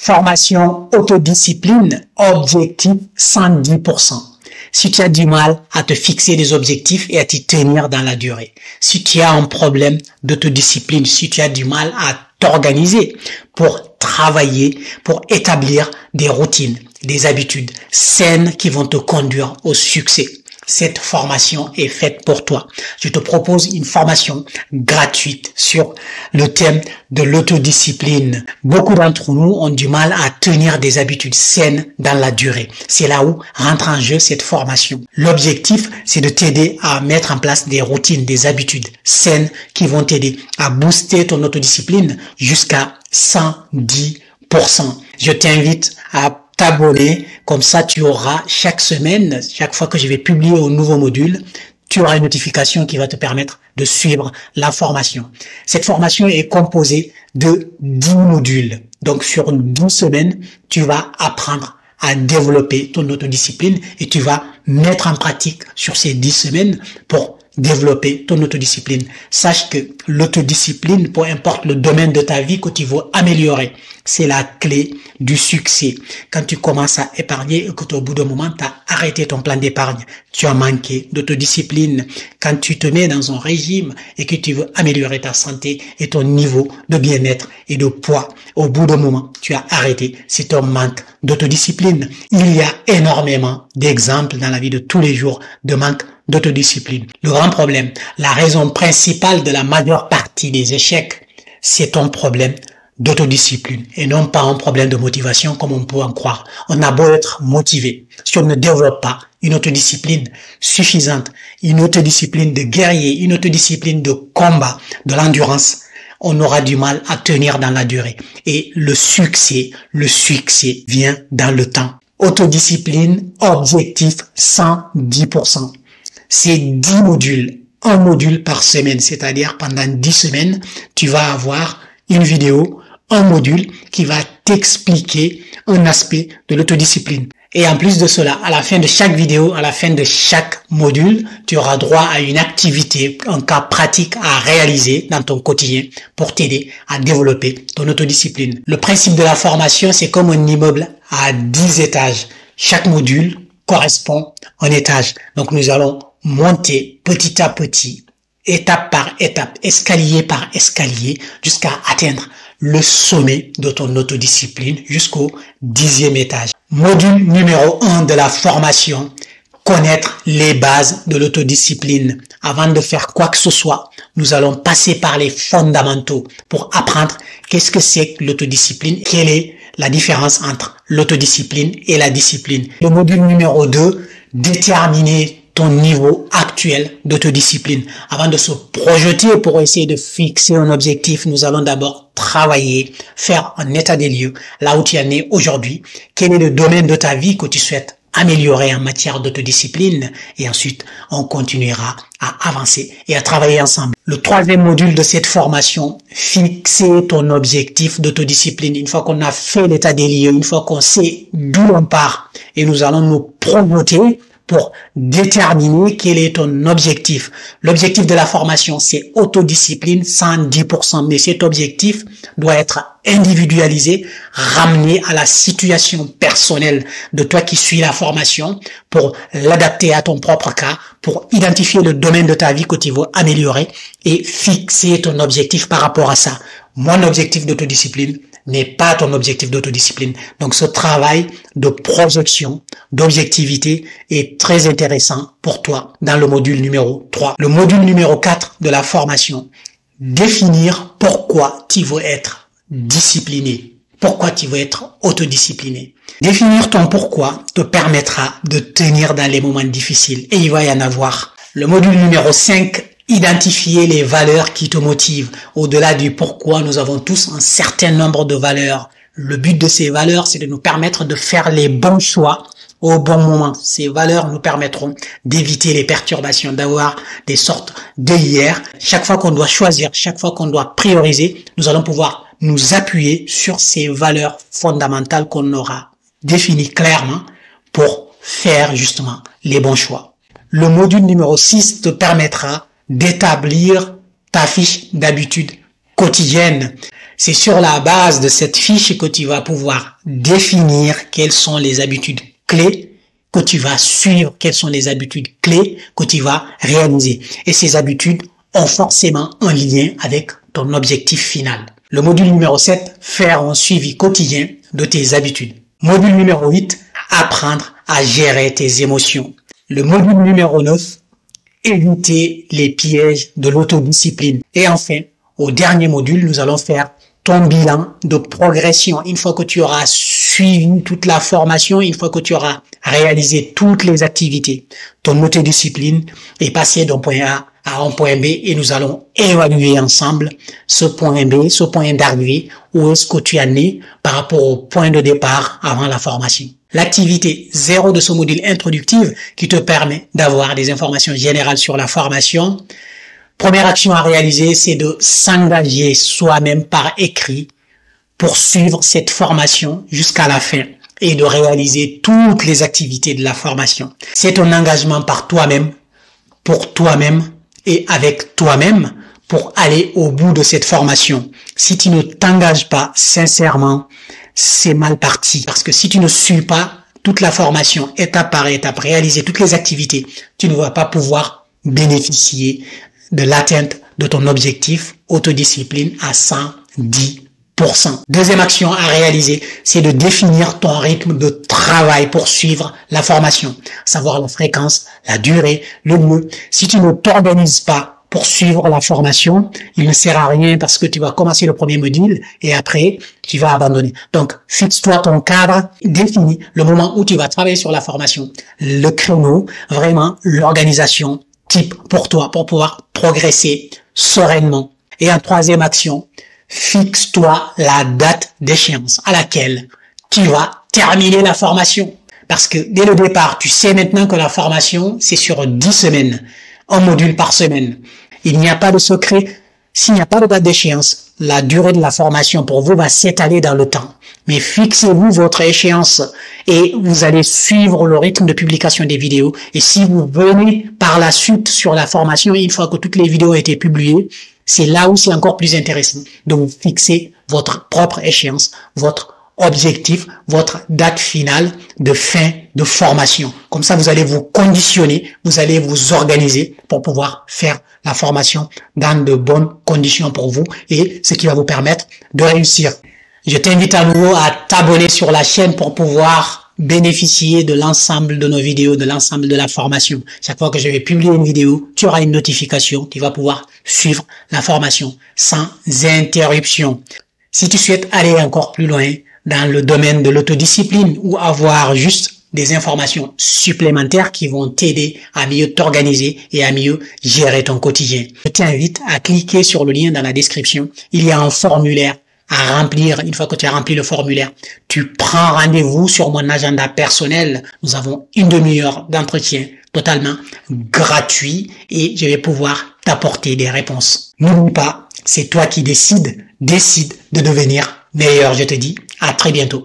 Formation autodiscipline, objectif 110%. Si tu as du mal à te fixer des objectifs et à t'y tenir dans la durée, si tu as un problème d'autodiscipline, si tu as du mal à t'organiser pour travailler, pour établir des routines, des habitudes saines qui vont te conduire au succès, cette formation est faite pour toi. Je te propose une formation gratuite sur le thème de l'autodiscipline. Beaucoup d'entre nous ont du mal à tenir des habitudes saines dans la durée. C'est là où rentre en jeu cette formation. L'objectif, c'est de t'aider à mettre en place des routines, des habitudes saines qui vont t'aider à booster ton autodiscipline jusqu'à 110%. Je t'invite à t'abonner, comme ça tu auras chaque semaine, chaque fois que je vais publier un nouveau module, tu auras une notification qui va te permettre de suivre la formation. Cette formation est composée de 10 modules. Donc sur 12 semaines, tu vas apprendre à développer ton autodiscipline et tu vas mettre en pratique sur ces 10 semaines pour développer ton autodiscipline. Sache que l'autodiscipline, peu importe le domaine de ta vie que tu veux améliorer, c'est la clé du succès. Quand tu commences à épargner et que au bout d'un moment, tu as arrêté ton plan d'épargne, tu as manqué d'autodiscipline. Quand tu te mets dans un régime et que tu veux améliorer ta santé et ton niveau de bien-être et de poids, au bout d'un moment, tu as arrêté. C'est un manque d'autodiscipline. Il y a énormément d'exemples dans la vie de tous les jours de manque d'autodiscipline. Le grand problème, la raison principale de la majeure partie des échecs, c'est ton problème d'autodiscipline et non pas un problème de motivation comme on peut en croire. On a beau être motivé, si on ne développe pas une autodiscipline suffisante, une autodiscipline de guerrier, une autodiscipline de combat, de l'endurance, on aura du mal à tenir dans la durée. Et le succès vient dans le temps. Autodiscipline, objectif 110%. C'est 10 modules, un module par semaine, c'est-à-dire pendant 10 semaines, tu vas avoir une vidéo, un module qui va t'expliquer un aspect de l'autodiscipline. Et en plus de cela, à la fin de chaque vidéo, à la fin de chaque module, tu auras droit à une activité, un cas pratique à réaliser dans ton quotidien pour t'aider à développer ton autodiscipline. Le principe de la formation, c'est comme un immeuble à 10 étages. Chaque module correspond à un étage. Donc nous allons monter petit à petit, étape par étape, escalier par escalier, jusqu'à atteindre le sommet de ton autodiscipline jusqu'au 10e étage. Module numéro 1 de la formation, connaître les bases de l'autodiscipline. Avant de faire quoi que ce soit, nous allons passer par les fondamentaux pour apprendre qu'est-ce que c'est que l'autodiscipline, quelle est la différence entre l'autodiscipline et la discipline. Le module numéro 2, déterminer ton niveau actuel d'autodiscipline. Avant de se projeter pour essayer de fixer un objectif, nous allons d'abord travailler, faire un état des lieux, là où tu en es aujourd'hui. Quel est le domaine de ta vie que tu souhaites améliorer en matière d'autodiscipline? Et ensuite, on continuera à avancer et à travailler ensemble. Le 3e module de cette formation, fixer ton objectif d'autodiscipline. Une fois qu'on a fait l'état des lieux, une fois qu'on sait d'où on part, et nous allons nous projeter pour déterminer quel est ton objectif. L'objectif de la formation, c'est autodiscipline 110%. Mais cet objectif doit être individualisé, ramené à la situation personnelle de toi qui suis la formation pour l'adapter à ton propre cas, pour identifier le domaine de ta vie que tu veux améliorer et fixer ton objectif par rapport à ça. Mon objectif d'autodiscipline n'est pas ton objectif d'autodiscipline. Donc ce travail de projection, d'objectivité est très intéressant pour toi dans le module numéro 3. Le module numéro 4 de la formation, définir pourquoi tu veux être discipliné, pourquoi tu veux être autodiscipliné. Définir ton pourquoi te permettra de tenir dans les moments difficiles et il va y en avoir. Le module numéro 5, identifier les valeurs qui te motivent. Au-delà du pourquoi, nous avons tous un certain nombre de valeurs. Le but de ces valeurs, c'est de nous permettre de faire les bons choix au bon moment. Ces valeurs nous permettront d'éviter les perturbations, d'avoir des sortes d'œillères. Chaque fois qu'on doit choisir, chaque fois qu'on doit prioriser, nous allons pouvoir nous appuyer sur ces valeurs fondamentales qu'on aura définies clairement pour faire justement les bons choix. Le module numéro 6 te permettra d'établir ta fiche d'habitude quotidienne. C'est sur la base de cette fiche que tu vas pouvoir définir quelles sont les habitudes clés que tu vas suivre, quelles sont les habitudes clés que tu vas réaliser. Et ces habitudes ont forcément un lien avec ton objectif final. Le module numéro 7, faire un suivi quotidien de tes habitudes. Module numéro 8, apprendre à gérer tes émotions. Le module numéro 9, éviter les pièges de l'autodiscipline. Et enfin, au dernier module, nous allons faire ton bilan de progression. Une fois que tu auras suivi toute la formation, une fois que tu auras réalisé toutes les activités, ton autodiscipline est passée d'un point A à un point B et nous allons évaluer ensemble ce point B, ce point d'arrivée, où est-ce que tu en es par rapport au point de départ avant la formation. L'activité 0 de ce module introductif qui te permet d'avoir des informations générales sur la formation. Première action à réaliser, c'est de s'engager soi-même par écrit pour suivre cette formation jusqu'à la fin et de réaliser toutes les activités de la formation. C'est un engagement par toi-même, pour toi-même et avec toi-même pour aller au bout de cette formation. Si tu ne t'engages pas sincèrement, c'est mal parti. Parce que si tu ne suis pas toute la formation, étape par étape, réaliser toutes les activités, tu ne vas pas pouvoir bénéficier de l'atteinte de ton objectif autodiscipline à 110%. Deuxième action à réaliser, c'est de définir ton rythme de travail pour suivre la formation. Savoir la fréquence, la durée, le lieu. Si tu ne t'organises pas pour suivre la formation, il ne sert à rien parce que tu vas commencer le premier module et après, tu vas abandonner. Donc, fixe-toi ton cadre, définis le moment où tu vas travailler sur la formation, le créneau, vraiment l'organisation type pour toi, pour pouvoir progresser sereinement. Et en troisième action, fixe-toi la date d'échéance à laquelle tu vas terminer la formation. Parce que dès le départ, tu sais maintenant que la formation, c'est sur 10 semaines, un module par semaine. Il n'y a pas de secret. S'il n'y a pas de date d'échéance, la durée de la formation pour vous va s'étaler dans le temps. Mais fixez-vous votre échéance et vous allez suivre le rythme de publication des vidéos. Et si vous venez par la suite sur la formation, une fois que toutes les vidéos ont été publiées, c'est là où c'est encore plus intéressant. Donc, fixez votre propre échéance, votre objectif, votre date finale de fin de formation. Comme ça, vous allez vous conditionner, vous allez vous organiser pour pouvoir faire la formation dans de bonnes conditions pour vous et ce qui va vous permettre de réussir. Je t'invite à nouveau à t'abonner sur la chaîne pour pouvoir bénéficier de l'ensemble de nos vidéos, de l'ensemble de la formation. Chaque fois que je vais publier une vidéo, tu auras une notification qui va pouvoir suivre la formation sans interruption. Si tu souhaites aller encore plus loin dans le domaine de l'autodiscipline ou avoir juste des informations supplémentaires qui vont t'aider à mieux t'organiser et à mieux gérer ton quotidien, je t'invite à cliquer sur le lien dans la description. Il y a un formulaire à remplir. Une fois que tu as rempli le formulaire, tu prends rendez-vous sur mon agenda personnel. Nous avons une demi-heure d'entretien totalement gratuit et je vais pouvoir t'apporter des réponses. N'oublie pas, c'est toi qui décides de devenir meilleur. Je te dis à très bientôt.